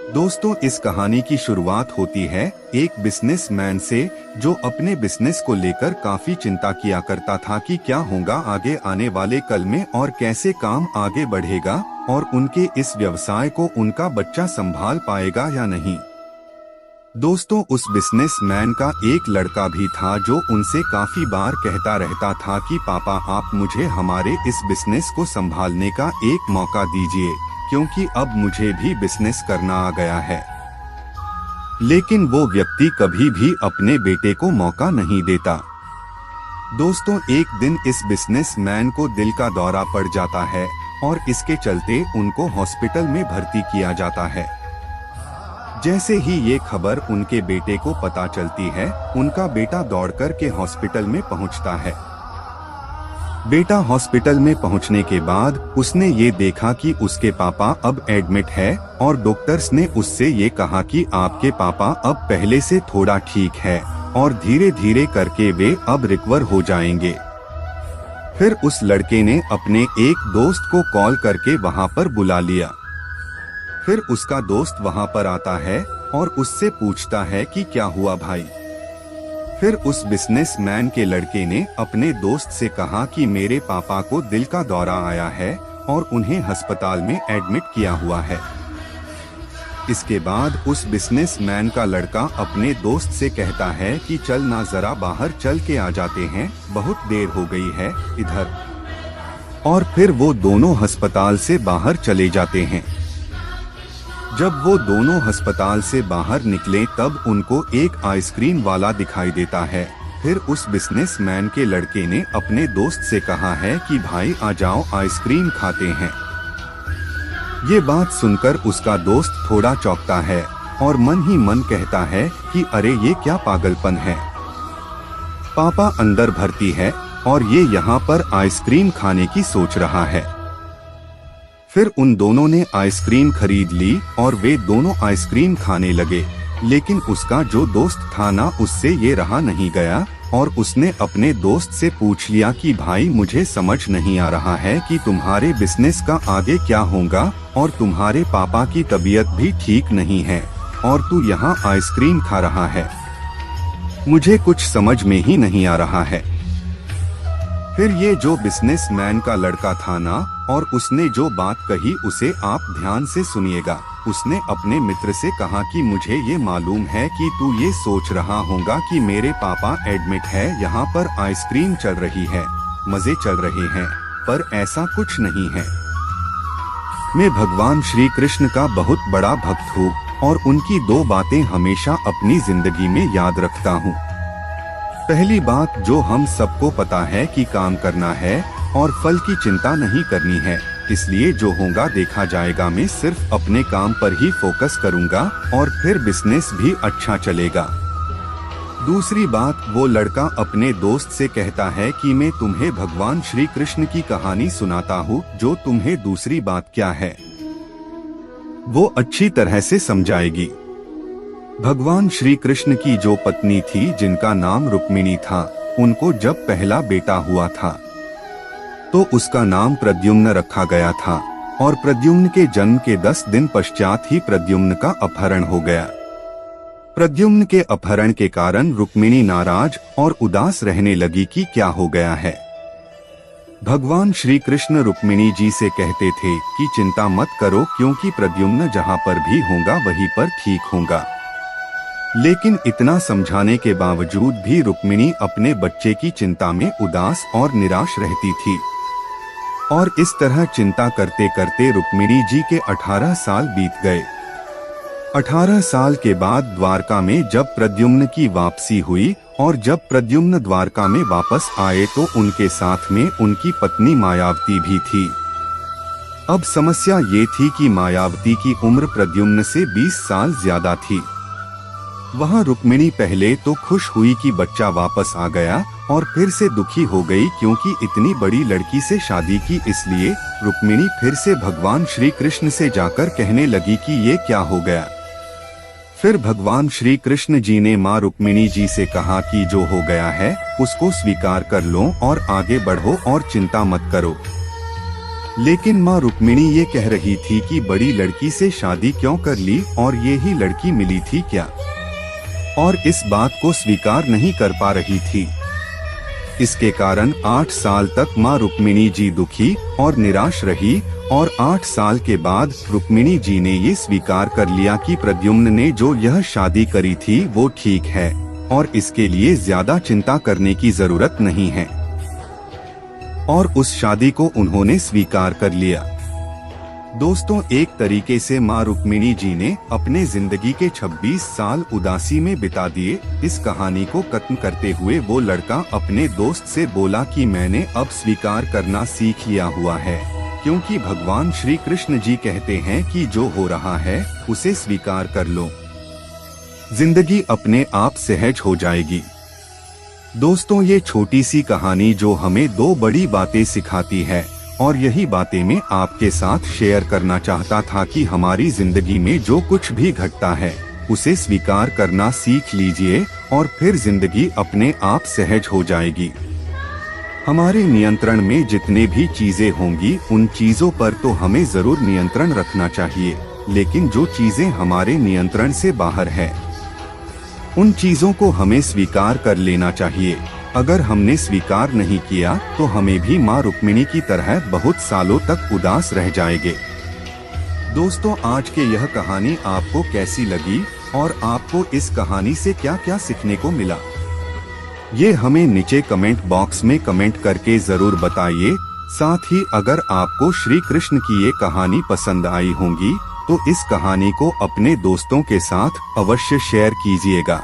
दोस्तों, इस कहानी की शुरुआत होती है एक बिजनेसमैन से जो अपने बिजनेस को लेकर काफी चिंता किया करता था कि क्या होगा आगे आने वाले कल में और कैसे काम आगे बढ़ेगा और उनके इस व्यवसाय को उनका बच्चा संभाल पाएगा या नहीं। दोस्तों, उस बिजनेसमैन का एक लड़का भी था जो उनसे काफी बार कहता रहता था कि पापा, आप मुझे हमारे इस बिजनेस को संभालने का एक मौका दीजिए, क्योंकि अब मुझे भी बिजनेस करना आ गया है। लेकिन वो व्यक्ति कभी भी अपने बेटे को मौका नहीं देता। दोस्तों, एक दिन इस बिजनेसमैन को दिल का दौरा पड़ जाता है और इसके चलते उनको हॉस्पिटल में भर्ती किया जाता है। जैसे ही ये खबर उनके बेटे को पता चलती है, उनका बेटा दौड़कर के हॉस्पिटल में पहुंचता है। बेटा हॉस्पिटल में पहुंचने के बाद उसने ये देखा कि उसके पापा अब एडमिट है और डॉक्टर्स ने उससे ये कहा कि आपके पापा अब पहले से थोड़ा ठीक है और धीरे धीरे करके वे अब रिकवर हो जाएंगे। फिर उस लड़के ने अपने एक दोस्त को कॉल करके वहां पर बुला लिया। फिर उसका दोस्त वहां पर आता है और उससे पूछता है कि क्या हुआ भाई। फिर उस बिजनेसमैन के लड़के ने अपने दोस्त से कहा कि मेरे पापा को दिल का दौरा आया है और उन्हें अस्पताल में एडमिट किया हुआ है। इसके बाद उस बिजनेसमैन का लड़का अपने दोस्त से कहता है कि चल ना, जरा बाहर चल के आ जाते हैं, बहुत देर हो गई है इधर। और फिर वो दोनों अस्पताल से बाहर चले जाते हैं। जब वो दोनों अस्पताल से बाहर निकले तब उनको एक आइसक्रीम वाला दिखाई देता है। फिर उस बिजनेसमैन के लड़के ने अपने दोस्त से कहा है कि भाई आ जाओ, आइसक्रीम खाते हैं। ये बात सुनकर उसका दोस्त थोड़ा चौंकता है और मन ही मन कहता है कि अरे ये क्या पागलपन है, पापा अंदर भर्ती है और ये यहाँ पर आइसक्रीम खाने की सोच रहा है। फिर उन दोनों ने आइसक्रीम खरीद ली और वे दोनों आइसक्रीम खाने लगे। लेकिन उसका जो दोस्त था ना, उससे ये रहा नहीं गया और उसने अपने दोस्त से पूछ लिया कि भाई, मुझे समझ नहीं आ रहा है कि तुम्हारे बिजनेस का आगे क्या होगा और तुम्हारे पापा की तबीयत भी ठीक नहीं है और तू यहाँ आइसक्रीम खा रहा है, मुझे कुछ समझ में ही नहीं आ रहा है। फिर ये जो बिजनेसमैन का लड़का था ना, और उसने जो बात कही उसे आप ध्यान से सुनिएगा। उसने अपने मित्र से कहा कि मुझे ये मालूम है कि तू ये सोच रहा होगा कि मेरे पापा एडमिट है, यहाँ पर आइसक्रीम चल रही है, मजे चल रहे हैं, पर ऐसा कुछ नहीं है। मैं भगवान श्री कृष्ण का बहुत बड़ा भक्त हूँ और उनकी दो बातें हमेशा अपनी जिंदगी में याद रखता हूँ। पहली बात, जो हम सबको पता है कि काम करना है और फल की चिंता नहीं करनी है, इसलिए जो होगा देखा जाएगा। मैं सिर्फ अपने काम पर ही फोकस करूंगा और फिर बिजनेस भी अच्छा चलेगा। दूसरी बात, वो लड़का अपने दोस्त से कहता है कि मैं तुम्हें भगवान श्री कृष्ण की कहानी सुनाता हूँ, जो तुम्हें दूसरी बात क्या है वो अच्छी तरह से समझाएगी। भगवान श्री कृष्ण की जो पत्नी थी, जिनका नाम रुक्मिणी था, उनको जब पहला बेटा हुआ था तो उसका नाम प्रद्युम्न रखा गया था और प्रद्युम्न के जन्म के 10 दिन पश्चात ही प्रद्युम्न का अपहरण हो गया। प्रद्युम्न के अपहरण के कारण रुक्मिणी नाराज और उदास रहने लगी कि क्या हो गया है। भगवान श्री कृष्ण रुक्मिणी जी से कहते थे कि चिंता मत करो, क्योंकि प्रद्युम्न जहाँ पर भी होगा वहीं पर ठीक होगा। लेकिन इतना समझाने के बावजूद भी रुक्मिणी अपने बच्चे की चिंता में उदास और निराश रहती थी। और इस तरह चिंता करते करते रुक्मिणी जी के 18 साल बीत गए। 18 साल के बाद द्वारका में जब प्रद्युम्न की वापसी हुई और जब प्रद्युम्न द्वारका में वापस आए तो उनके साथ में उनकी पत्नी मायावती भी थी। अब समस्या ये थी कि मायावती की उम्र प्रद्युम्न से 20 साल ज्यादा थी। वहाँ रुक्मिणी पहले तो खुश हुई कि बच्चा वापस आ गया और फिर से दुखी हो गई, क्योंकि इतनी बड़ी लड़की से शादी की। इसलिए रुक्मिणी फिर से भगवान श्री कृष्ण से जाकर कहने लगी कि ये क्या हो गया। फिर भगवान श्री कृष्ण जी ने माँ रुक्मिणी जी से कहा कि जो हो गया है उसको स्वीकार कर लो और आगे बढ़ो और चिंता मत करो। लेकिन माँ रुक्मिणी ये कह रही थी कि बड़ी लड़की से शादी क्यों कर ली और ये ही लड़की मिली थी क्या, और इस बात को स्वीकार नहीं कर पा रही थी। इसके कारण 8 साल तक माँ रुक्मिणी जी दुखी और निराश रही और 8 साल के बाद रुक्मिणी जी ने ये स्वीकार कर लिया कि प्रद्युम्न ने जो यह शादी करी थी वो ठीक है और इसके लिए ज्यादा चिंता करने की जरूरत नहीं है, और उस शादी को उन्होंने स्वीकार कर लिया। दोस्तों, एक तरीके से माँ रुक्मिणी जी ने अपने जिंदगी के 26 साल उदासी में बिता दिए। इस कहानी को खत्म करते हुए वो लड़का अपने दोस्त से बोला कि मैंने अब स्वीकार करना सीख लिया हुआ है, क्योंकि भगवान श्री कृष्ण जी कहते हैं कि जो हो रहा है उसे स्वीकार कर लो, जिंदगी अपने आप सहज हो जाएगी। दोस्तों, ये छोटी सी कहानी जो हमें 2 बड़ी बातें सिखाती है, और यही बातें मैं आपके साथ शेयर करना चाहता था कि हमारी जिंदगी में जो कुछ भी घटता है उसे स्वीकार करना सीख लीजिए और फिर जिंदगी अपने आप सहज हो जाएगी। हमारे नियंत्रण में जितने भी चीजें होंगी उन चीजों पर तो हमें जरूर नियंत्रण रखना चाहिए, लेकिन जो चीजें हमारे नियंत्रण से बाहर है उन चीजों को हमें स्वीकार कर लेना चाहिए। अगर हमने स्वीकार नहीं किया तो हमें भी माँ रुक्मिणी की तरह बहुत सालों तक उदास रह जाएंगे। दोस्तों, आज के यह कहानी आपको कैसी लगी और आपको इस कहानी से क्या क्या सीखने को मिला, ये हमें नीचे कमेंट बॉक्स में कमेंट करके जरूर बताइए। साथ ही अगर आपको श्री कृष्ण की ये कहानी पसंद आई होंगी तो इस कहानी को अपने दोस्तों के साथ अवश्य शेयर कीजिएगा।